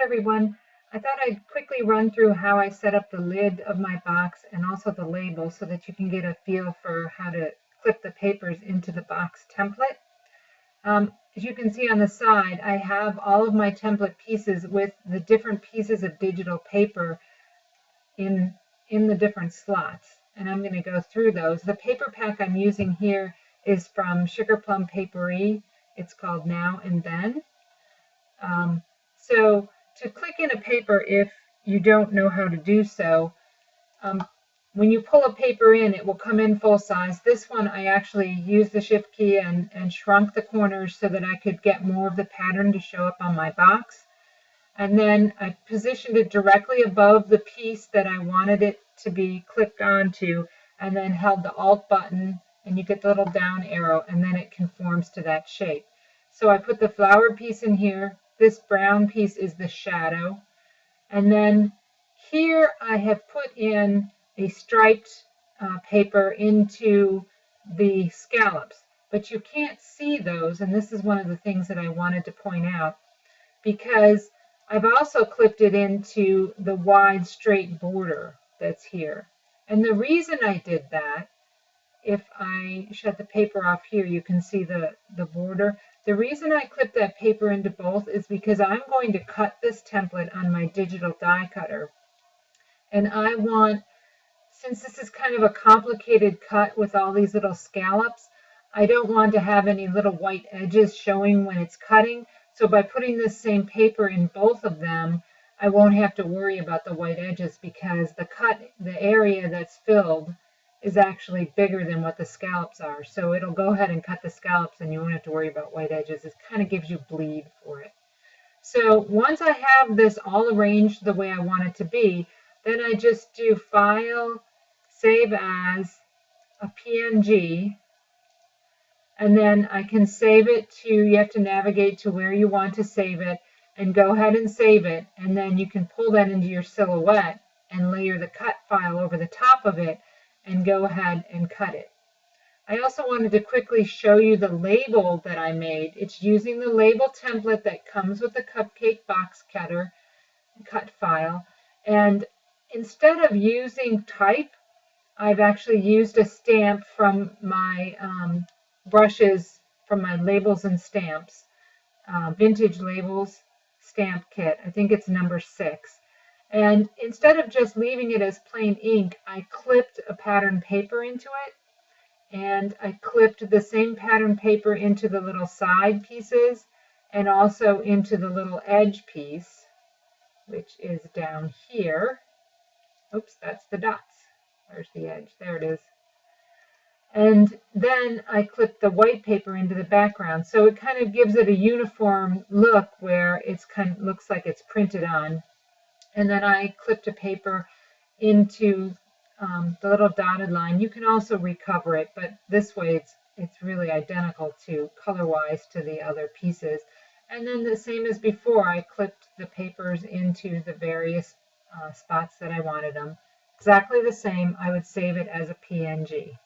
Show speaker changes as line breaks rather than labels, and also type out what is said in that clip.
everyone. I thought I'd quickly run through how I set up the lid of my box and also the label so that you can get a feel for how to clip the papers into the box template. As you can see on the side, I have all of my template pieces with the different pieces of digital paper in the different slots. And I'm going to go through those. The paper pack I'm using here is from Sugar Plum Paperie. It's called Now and Then. So to click in a paper, if you don't know how to do so, when you pull a paper in, it will come in full size. This one, I actually used the shift key and shrunk the corners so that I could get more of the pattern to show up on my box. And then I positioned it directly above the piece that I wanted it to be clipped onto, and then held the Alt button, and you get the little down arrow, and then it conforms to that shape. So I put the flower piece in here. This brown piece is the shadow. And then here I have put in a striped paper into the scallops, but you can't see those, and this is one of the things that I wanted to point out, because I've also clipped it into the wide straight border that's here. And the reason I did that, if I shut the paper off here, you can see the border. The reason I clipped that paper into both is because I'm going to cut this template on my digital die cutter. And I want, since this is kind of a complicated cut with all these little scallops, I don't want to have any little white edges showing when it's cutting. So by putting this same paper in both of them, I won't have to worry about the white edges, because the area that's filled is actually bigger than what the scallops are. So it'll go ahead and cut the scallops and you won't have to worry about white edges. It kind of gives you bleed for it. So once I have this all arranged the way I want it to be, then I just do File, Save As, a PNG, and then I can save it to, you have to navigate to where you want to save it, and go ahead and save it, and then you can pull that into your silhouette and layer the cut file over the top of it and go ahead and cut it. I also wanted to quickly show you the label that I made. It's using the label template that comes with the Cupcake box cutter cut file, and instead of using type, I've actually used a stamp from my brushes, from my Labels and Stamps, Vintage Labels stamp kit. I think it's number 6. And instead of just leaving it as plain ink, I clipped a pattern paper into it. And I clipped the same pattern paper into the little side pieces and also into the little edge piece, which is down here. Oops, that's the dots. Where's the edge? There it is. And then I clipped the white paper into the background. So it kind of gives it a uniform look where it's kind of looks like it's printed on. And then I clipped a paper into the little dotted line. You can also recover it, but this way it's really identical to color-wise to the other pieces. And then the same as before, I clipped the papers into the various spots that I wanted them. Exactly the same. I would save it as a PNG.